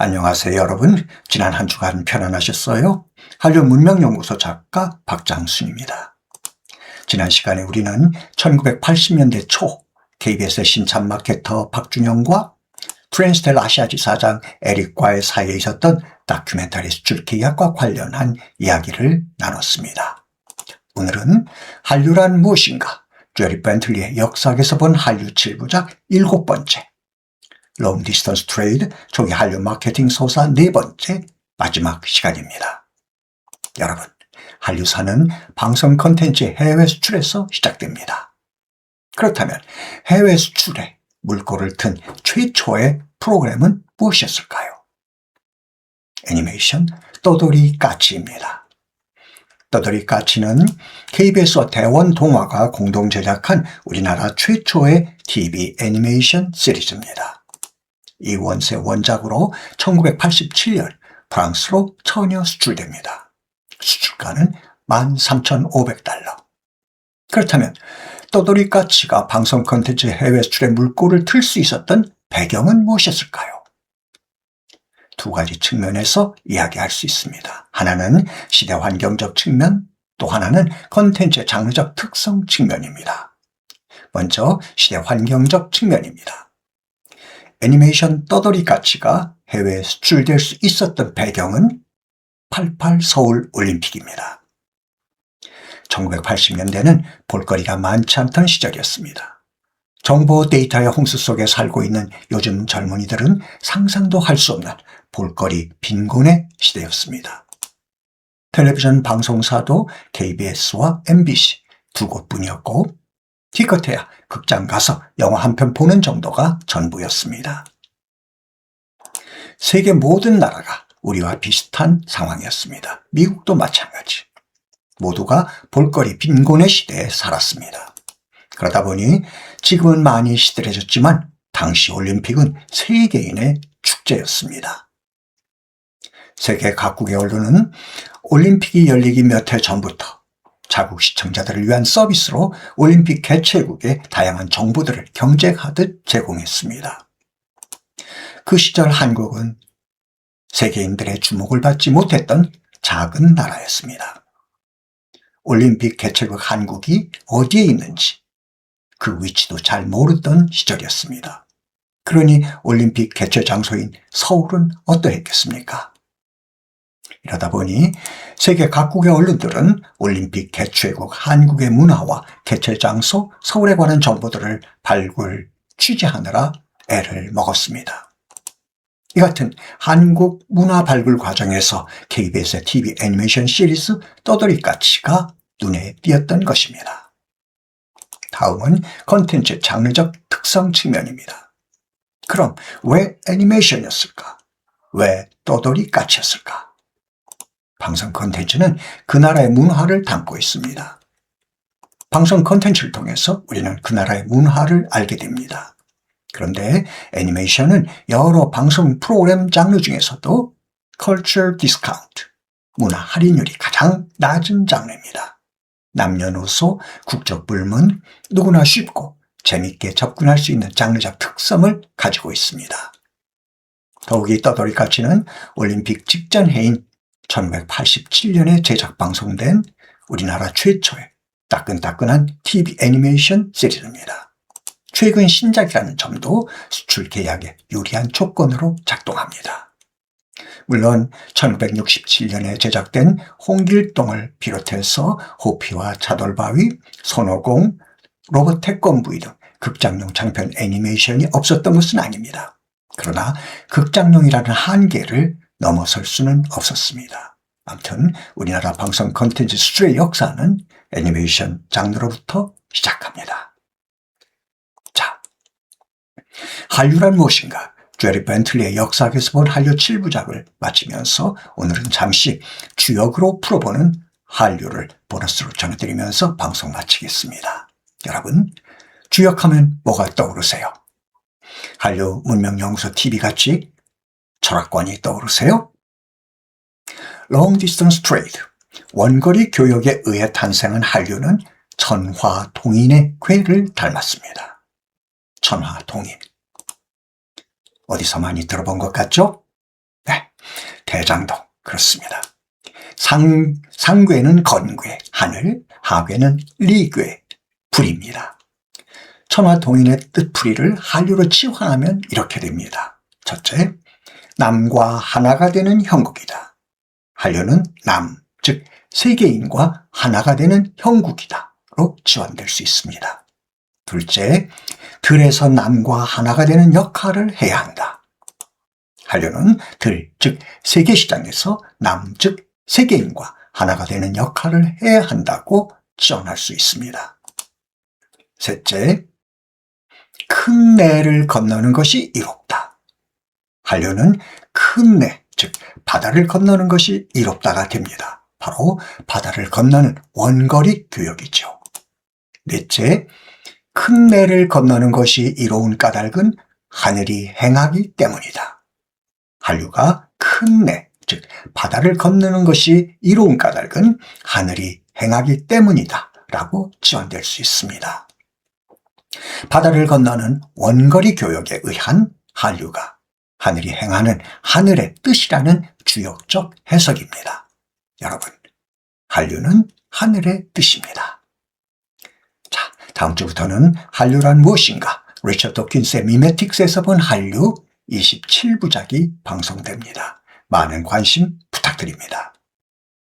안녕하세요, 여러분. 지난 한 주간 편안하셨어요? 한류 문명연구소 작가 박장순입니다. 지난 시간에 우리는 1980년대 초 KBS의 신참 마케터 박준영과 프렌스텔 아시아지 사장 에릭과의 사이에 있었던 다큐멘터리 수출 계약과 관련한 이야기를 나눴습니다. 오늘은 한류란 무엇인가? 제리 벤틀리의 역사에서 본 한류 7부작 7번째, 롱 디스턴스 트레이드 초기 한류 마케팅 소사 4번째 마지막 시간입니다. 여러분, 한류사는 방송 콘텐츠의 해외 수출에서 시작됩니다. 그렇다면 해외 수출에 물꼬를 튼 최초의 프로그램은 무엇이었을까요? 애니메이션 떠돌이 까치입니다. 떠돌이 까치는 KBS와 대원동화가 공동 제작한 우리나라 최초의 TV 애니메이션 시리즈입니다. 이 원세 원작으로 1987년 프랑스로 처녀 수출됩니다. 수출가는 13,500달러. 그렇다면 떠돌이 까치가 방송 콘텐츠 해외 수출의 물꼬를 틀 수 있었던 배경은 무엇이었을까요? 두 가지 측면에서 이야기할 수 있습니다. 하나는 시대 환경적 측면, 또 하나는 콘텐츠의 장르적 특성 측면입니다. 먼저 시대 환경적 측면입니다. 애니메이션 떠돌이 까치가 해외에 수출될 수 있었던 배경은 88 서울 올림픽입니다. 1980년대는 볼거리가 많지 않던 시절이었습니다. 정보 데이터의 홍수 속에 살고 있는 요즘 젊은이들은 상상도 할 수 없는 볼거리 빈곤의 시대였습니다. 텔레비전 방송사도 KBS와 MBC 두 곳뿐이었고, 기껏해야 극장 가서 영화 한 편 보는 정도가 전부였습니다. 세계 모든 나라가 우리와 비슷한 상황이었습니다. 미국도 마찬가지. 모두가 볼거리 빈곤의 시대에 살았습니다. 그러다 보니 지금은 많이 시들해졌지만 당시 올림픽은 세계인의 축제였습니다. 세계 각국의 언론은 올림픽이 열리기 몇 해 전부터 자국 시청자들을 위한 서비스로 올림픽 개최국의 다양한 정보들을 경쟁하듯 제공했습니다. 그 시절 한국은 세계인들의 주목을 받지 못했던 작은 나라였습니다. 올림픽 개최국 한국이 어디에 있는지 그 위치도 잘 모르던 시절이었습니다. 그러니 올림픽 개최 장소인 서울은 어떠했겠습니까? 이러다 보니 세계 각국의 언론들은 올림픽 개최국 한국의 문화와 개최 장소 서울에 관한 정보들을 발굴, 취재하느라 애를 먹었습니다. 이 같은 한국 문화 발굴 과정에서 KBS의 TV 애니메이션 시리즈 떠돌이 까치가 눈에 띄었던 것입니다. 다음은 콘텐츠 장르적 특성 측면입니다. 그럼 왜 애니메이션이었을까? 왜 떠돌이 까치였을까? 방송 콘텐츠는 그 나라의 문화를 담고 있습니다. 방송 콘텐츠를 통해서 우리는 그 나라의 문화를 알게 됩니다. 그런데 애니메이션은 여러 방송 프로그램 장르 중에서도 culture discount, 문화 할인율이 가장 낮은 장르입니다. 남녀노소, 국적 불문, 누구나 쉽고 재밌게 접근할 수 있는 장르적 특성을 가지고 있습니다. 더욱이 떠돌이 까치는 올림픽 직전 해인 1987년에 제작 방송된 우리나라 최초의 따끈따끈한 TV 애니메이션 시리즈입니다. 최근 신작이라는 점도 수출 계약에 유리한 조건으로 작동합니다. 물론 1967년에 제작된 홍길동을 비롯해서 호피와 차돌바위, 손오공, 로봇 태권브이 등 극장용 장편 애니메이션이 없었던 것은 아닙니다. 그러나 극장용이라는 한계를 넘어설 수는 없었습니다. 아무튼 우리나라 방송 콘텐츠 수출의 역사는 애니메이션 장르로부터 시작합니다. 자, 한류란 무엇인가? 제리 벤틀리의 역사에서 본 한류 7부작을 마치면서 오늘은 잠시 주역으로 풀어보는 한류를 보너스로 전해드리면서 방송 마치겠습니다. 여러분, 주역하면 뭐가 떠오르세요? 한류 문명연구소 TV같이 철학관이 떠오르세요? 롱 디스턴스 트레이드, 원거리 교역에 의해 탄생한 한류는 천화동인의 괴를 닮았습니다. 천화동인. 어디서 많이 들어본 것 같죠? 대장도 그렇습니다. 상괴는 건괴, 하늘, 하괴는 리괴, 불입니다. 천화동인의 뜻풀이를 한류로 치환하면 이렇게 됩니다. 첫째, 남과 하나가 되는 형국이다. 한류는 남, 즉 세계인과 하나가 되는 형국이다로 치환될 수 있습니다. 둘째, 들에서 남과 하나가 되는 역할을 해야 한다. 한류는 들, 즉 세계시장에서 남, 즉 세계인과 하나가 되는 역할을 해야 한다고 지원할 수 있습니다. 셋째, 큰 내를 건너는 것이 이롭다. 한류는 큰 내, 즉 바다를 건너는 것이 이롭다가 됩니다. 바로 바다를 건너는 원거리 교역이죠. 넷째, 큰 내를 건너는 것이 이로운 까닭은 하늘이 행하기 때문이다. 한류가 큰 내, 즉 바다를 건너는 것이 이로운 까닭은 하늘이 행하기 때문이다 라고 지원될 수 있습니다. 바다를 건너는 원거리 교역에 의한 한류가 하늘이 행하는 하늘의 뜻이라는 주역적 해석입니다. 여러분, 한류는 하늘의 뜻입니다. 자, 다음 주부터는 한류란 무엇인가? 리처드 도킨스의 미메틱스에서 본 한류 27부작이 방송됩니다. 많은 관심 부탁드립니다.